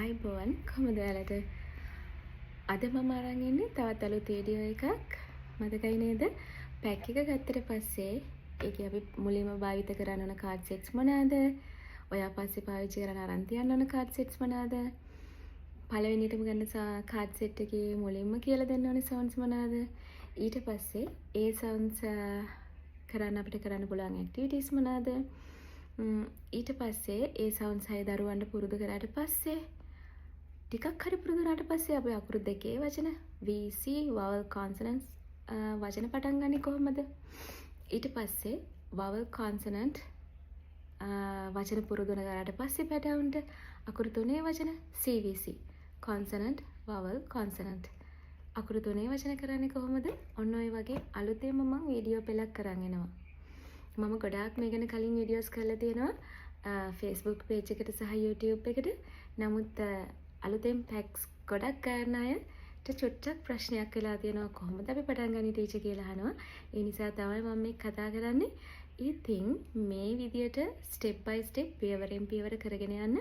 අයිබෝවන් කොහොමද ඔයාලට? අද මම අරන් ඉන්නේ තවත් අලුත් වීඩියෝ එකක්. මතකයි නේද? පැක් එක ගත්තට පස්සේ ඒකේ අපි මුලින්ම භාවිත කරන්න ඕන කාඩ් සෙට්ස් මොනවාද? ඔයා පස්සේ පාවිච්චි කරන්න අරන් තියන්න ඕන කාඩ් සෙට්ස් මොනවාද? පළවෙනියටම ගන්න කාඩ් සෙට් එකේ මුලින්ම කියලා දෙන්න ඕනේ සවුන්ඩ්ස් මොනවාද? ඊට පස්සේ ඒ සවුන්ඩ්ස් කරන්න අපිට කරන්න පුළුවන් ඇක්ටිවිටීස් මොනවාද? ඊට පස්සේ ඒ සවුන්ඩ්ස් හය දරුවන්ට පුරුදු කරාට පස්සේ ටිකක් හරි පුරුදු වුණාට පස්සේ අපි අකුරු දෙකේ වචන VC vowel consonants වචන පටන් ගන්නේ කොහොමද? ඊට පස්සේ vowel consonant වචන පුරුදු කරාට පස්සේ පැටවුන්ට අකුරු තුනේ වචන CVC consonant vowel consonant අකුරු තුනේ වචන කරන්නේ කොහොමද? ඔන්න ඔය වගේ අලුතෙන්ම මම වීඩියෝ පෙළක් කරන් එනවා. මම ගොඩාක් මේ ගැන කලින් වීඩියෝස් කරලා තියෙනවා Facebook page එකට සහ YouTube එකට. නමුත් අලුතෙන් පැක්ස් ගොඩක් ගන්න අයට චුට්ටක් ප්‍රශ්නයක් වෙලා තියෙනවා කොහොමද අපි පටන් ගන්නේ ටීචර් කියලා අහනවා. ඒ නිසා තමයි මම මේ කතා කරන්නේ. ඉතින් මේ විදියට ස්ටෙප් බයි ස්ටෙප් පියවරෙන් පියවර කරගෙන යන්න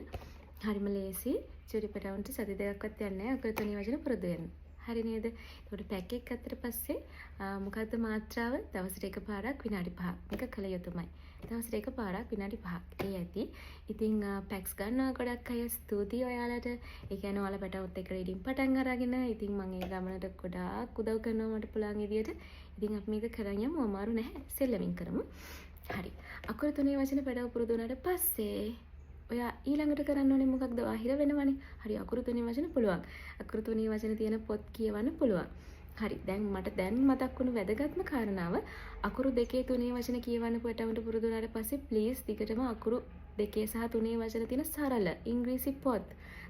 හරිම ලේසි. චුටි පැටවුන්ට සති දෙකක්වත් යන්නේ නැහැ. අකුරු තුනේ වචන පුරුදු වෙන්න. හරි නේද? ඒකට පැක් එකක් ගත්තට පස්සේ මොකද්ද මාත්‍රාව? දවසට එකපාරක් විනාඩි 5ක්. මේක කළ යුතුමයි. දවසට එකපාරක් විනාඩි 5ක්. ඒ ඇති. ඉතින් පැක්ස් ගන්නවා ගොඩක් අය. ස්තුතියි ඔයාලට. ඒ කියන්නේ ඔයාලා පැටවුත් එක්ක රීඩින් පටන් අරගෙන ඉතින් මම ඒ ගමනට ගොඩාක් උදව් කරනවා මට පුළුවන් විදියට. ඉතින් අපි මේක කරන් යමු. අමාරු නැහැ. සෙල්ලමින් කරමු. හරි. අකුරු තුනේ වචන පැටව පුරුදු වුණාට පස්සේ ඔයා ඊළඟට කරන්න ඕනේ මොකක්ද? බාහිර වෙනවනේ. හරි අකුරු තුනේ වචන පුළුවන්. අකුරු තුනේ වචන තියෙන පොත් කියවන්න පුළුවන්. හරි දැන් මට මතක් වුණු වැදගත්ම කාරණාව අකුරු දෙකේ තුනේ වචන කියවන්න පැටවුන්ට පුරුදු වුණාට පස්සේ ප්ලීස් දිගටම අකුරු දෙකේ සහ තුනේ වචන තියෙන සරල ඉංග්‍රීසි පොත්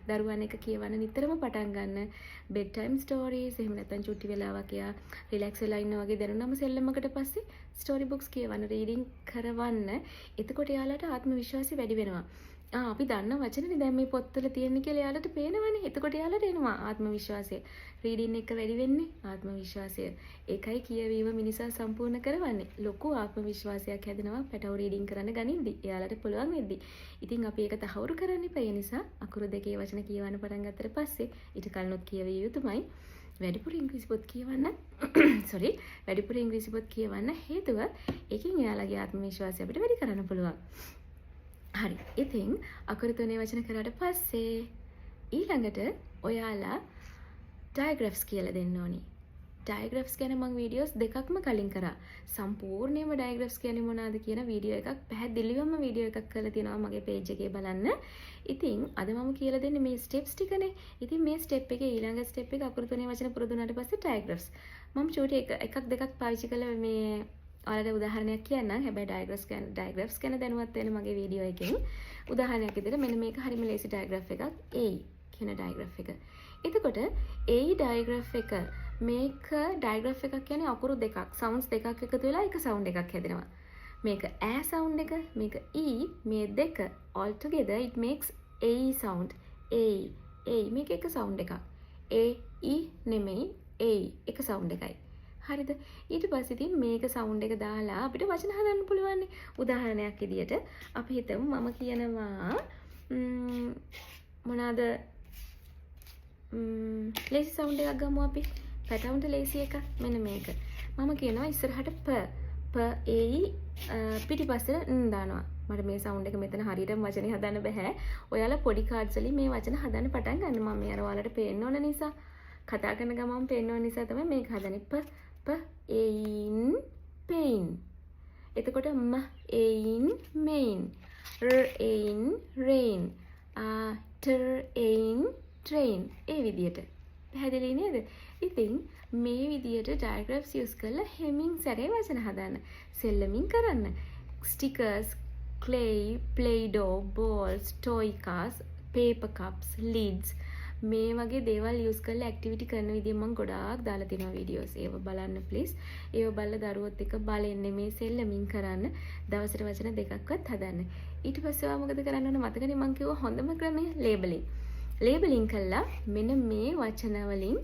දරුවන් එක කියවන්න නිතරම පටන් ගන්න. බෙඩ් ටයිම් ස්ටෝරීස් එහෙම නැත්නම් චුටි වෙලාවක් යා රිලැක්ස් වෙලා ඉන්න වගේ දැනුනම සෙල්ලමකට පස්සේ ස්ටෝරි බුක්ස් කියවන්න රීඩින් කරවන්න. එතකොට යාළුවට ආත්ම විශ්වාසය වැඩි වෙනවා. අපි දන්න වචනනේ දැන් මේ පොත්වල තියෙන්නේ කියලා යාළුවට පේනවනේ. එතකොට යාළුවට එනවා ආත්ම විශ්වාසය. රීඩින් එක වැඩි වෙන්නේ ආත්ම විශ්වාසය. ඒකයි කියවීම මිනිසා සම්පූර්ණ කරවන්නේ. ලොකු ආත්ම විශ්වාසයක් හැදෙනවා පැටව රීඩින් කරන්න ගනිද්දි. යාළුවට පුළුවන් වෙද්දි. ඉතින් අපි ඒක තහවුරු කරන්න එපා. ඒ නිසා අකුරු දෙකේ වචන කියවන්න පටන් ගත්තට පස්සේ ඊට කලිනුත් කියවිය යුතුමයි. වැඩිපුර ඉංග්‍රීසි පොත් කියවන්න වැඩිපුර ඉංග්‍රීසි පොත් කියවන්න හේතුව ඒකෙන් එයාලගේ ආත්ම විශ්වාසය අපිට වැඩි කරන්න පුළුවන්. හරි. ඉතින් අකුරු තුනේ වචන කරාට පස්සේ ඊළඟට ඔයාලා ඩයග්‍රැෆ්ස් කියලා දෙන්න ඕනි. ඩයග්‍රැෆ්ස් ගැන මම වීඩියෝස් දෙකක්ම කලින් කරා. සම්පූර්ණයෙන්ම ඩයග්‍රැෆ්ස් කියන්නේ මොනවද කියන වීඩියෝ එකක් පැහැදිලිවම වීඩියෝ එකක් කරලා තියෙනවා මගේ page එකේ බලන්න. ඉතින් අද මම කියලා දෙන්නේ මේ ස්ටෙප්ස් ටිකනේ. ඉතින් මේ ස්ටෙප් එකේ ඊළඟ ස්ටෙප් එක අකුරු තුනේ වචන පුරුදු වුණාට පස්සේ ඩයග්‍රැෆ්ස්. මම චූටි එකක් දෙකක් පාවිච්චි කළා මේ ඔයාලට උදාහරණයක් කියන්නම්. හැබැයි ඩයග්‍රැෆ්ස් ගැන දැනුවත් වෙන මගේ වීඩියෝ එකෙන් උදාහරණයක් විදිහට මෙන්න මේක හරිම ලේසි ඩයග්‍රැෆ් එකක්. A කියන ඩයග්‍රැෆ් එක. එතකොට A ඩයග්‍රැෆ් එක මේක ඩයග්‍රැෆ් එකක් කියන්නේ අකුරු දෙකක් සවුන්ඩ්ස් දෙකක් එකතු වෙලා එක සවුන්ඩ් එකක් හැදෙනවා. මේක ඈ සවුන්ඩ් එක මේක E මේ දෙක all together it makes A sound. A මේක එක සවුන්ඩ් එකක්. A E නෙමෙයි A එක සවුන්ඩ් එකයි. හරිද? ඊට පස්සේ ඉතින් මේක සවුන්ඩ් එක දාලා අපිට වචන හදන්න පුළුවන්. උදාහරණයක් විදියට අපි හිතමු මම කියනවා මොනවාද ලේසි සවුන්ඩ් එකක් ගමු අපි. පැටවුන්ට ලේසි එක මෙන්න මේක. මම කියනවා ඉස්සරහට ප ඒ පිටිපස්සට දානවා. මට මේ සවුන්ඩ් එක මෙතන හරියටම වචනේ හදන්න බෑ. ඔයාලා පොඩි කාඩ්ස් වලින් මේ වචන හදන්න පටන් ගන්න. මම මේ අර ඔයාලට පේන්න ඕන නිසා කතා කරන ගමන් පේන්න ඕන නිසා තමයි මේක හදන්නේ. in pain. එතකොට in main. in rain. in train. ඒ විදියට. පැහැදිලි නේද? ඉතින් මේ විදියට ඩයග්‍රැෆ්ස් යූස් කරලා හෙමින් සැරේ වචන හදන්න. සෙල්ලමින් කරන්න. stickers, clay, play-doh, balls, toy cars, paper cups, lids මේ වගේ දේවල් යූස් කරලා ඇක්ටිවිටි කරන විදිහ මම ගොඩාක් දාලා තියෙනවා වීඩියෝස්. ඒව බලන්න ප්ලීස්. ඒව බලලා දරුවොත් එක්ක බලන්නේ මේ සෙල්ලමින් කරන්න. දවසට වචන දෙකක්වත් හදන්න. ඊට පස්සේ ඔයා මොකද කරන්න ඕන මතකනේ මම කිව්වා හොඳම ක්‍රමය ලේබලින්. ලේබලින් කළා මෙන්න මේ වචන වලින්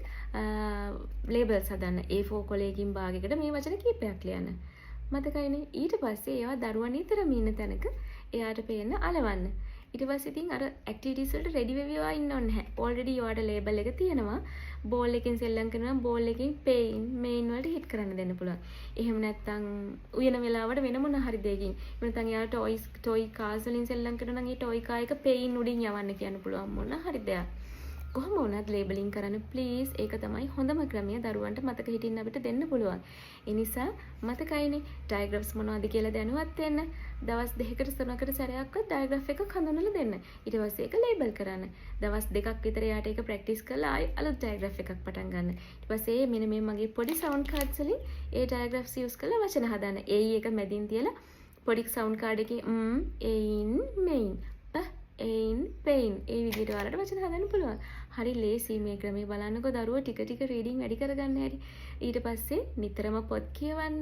ලේබල්ස් හදන්න. A4 කොලයකින් භාගයකට මේ වචන කීපයක් ලියන්න. මතකයිනේ? ඊට පස්සේ ඒවා දරුවා නිතරම ඉන්න තැනක එයාට පේන්න අලවන්න. ඊට පස්සේ ඉතින් අර ඇක්ටිවිටීස් වලට රෙඩි වෙවිවා ඉන්න ඕනේ නැහැ. ඔල්රෙඩි ඔයාට ලේබල් එක තියෙනවා. බෝල් එකකින් සෙල්ලම් කරනවා බෝල් එකකින් පේයින් මේන් වලට හිට් කරන්න දෙන්න පුළුවන්. එහෙම නැත්නම් උයන වෙලාවට වෙන මොන හරි දෙයකින්. එහෙම නැත්නම් යාට ටොයි කාස් වලින් සෙල්ලම් කරනවා නම් ඒ ටොයි කා එක පේයින් උඩින් යවන්න කියන්න පුළුවන් මොන හරි දෙයක්. කොහොම වුණත් ලේබලින් කරන්න ප්ලීස්. ඒක තමයි හොඳම ක්‍රමය දරුවන්ට මතක හිටින්න අපිට දෙන්න පුළුවන්. ඒ නිසා මතකයිනේ ඩයග්‍රාෆ්ස් මොනවද කියලා දැනුවත් වෙන්න. දවස් 2කට 3කට සැරයක්වත් ඩයග්‍රාෆ් එකක් හඳුන්වලා දෙන්න. ඊට පස්සේ ඒක ලේබල් කරන්න. දවස් 2ක් විතර යාට ඒක ප්‍රැක්ටිස් කරලා ආයි අලුත් ඩයග්‍රාෆ් එකක් පටන් ගන්න. ඊට පස්සේ මෙන්න මේ මගේ පොඩි සවුන්ඩ් කාඩ්ස් වලින් ඒ ඩයග්‍රාෆ්ස් යූස් කරලා වචන හදන්න. ඒ එක මැදින් තියලා පොඩි සවුන්ඩ් කාඩ් එකේ එයින් මෙයින් එයින් පේයින් ඒ විදිහට ඔයාලට වචන හදන්න පුළුවන්. හරි ලේසි මේ ක්‍රමේ බලන්නකෝ දරුවෝ ටික ටික රීඩින් වැඩි කරගන්න හැටි. ඊට පස්සේ නිතරම පොත් කියවන්න,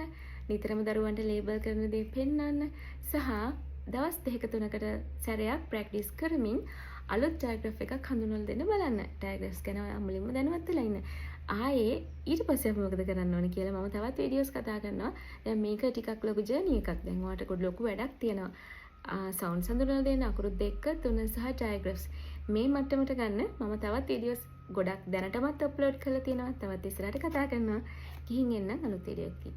නිතරම දරුවන්ට ලේබල් කරන දේ පෙන්වන්න සහ දවස් 2ක 3කට සැරයක් ප්‍රැක්ටිස් කරමින් අලුත් ඩයග්‍රාෆ් එකක් හඳුන්වලා දෙන්න බලන්න. ඩයග්‍රාෆ්ස් ගැන ඔයා මුලින්ම දැනුවත් වෙලා ඉන්න. ආයේ ඊට පස්සේ අපි මොකද කරන්න ඕනේ කියලා මම තවත් වීඩියෝස් කතා කරනවා. දැන් මේක ටිකක් ලොකු ජර්නි එකක්. දැන් ඔයාලට පොඩි ලොකු වැඩක් තියෙනවා. සවුන්ඩ්ස් හඳුනලා දෙන්න අකුරු 2 3 සහ ඩයග්‍රාෆ්ස් මේ මට්ටමට ගන්න මම තවත් වීඩියෝස් ගොඩක් දැනටමත් අප්ලෝඩ් කරලා තියෙනවා. තවත් ඉස්සරහට කතා කරනවා. ගිහින් එන්න අලුත් වීඩියෝ එකකින්.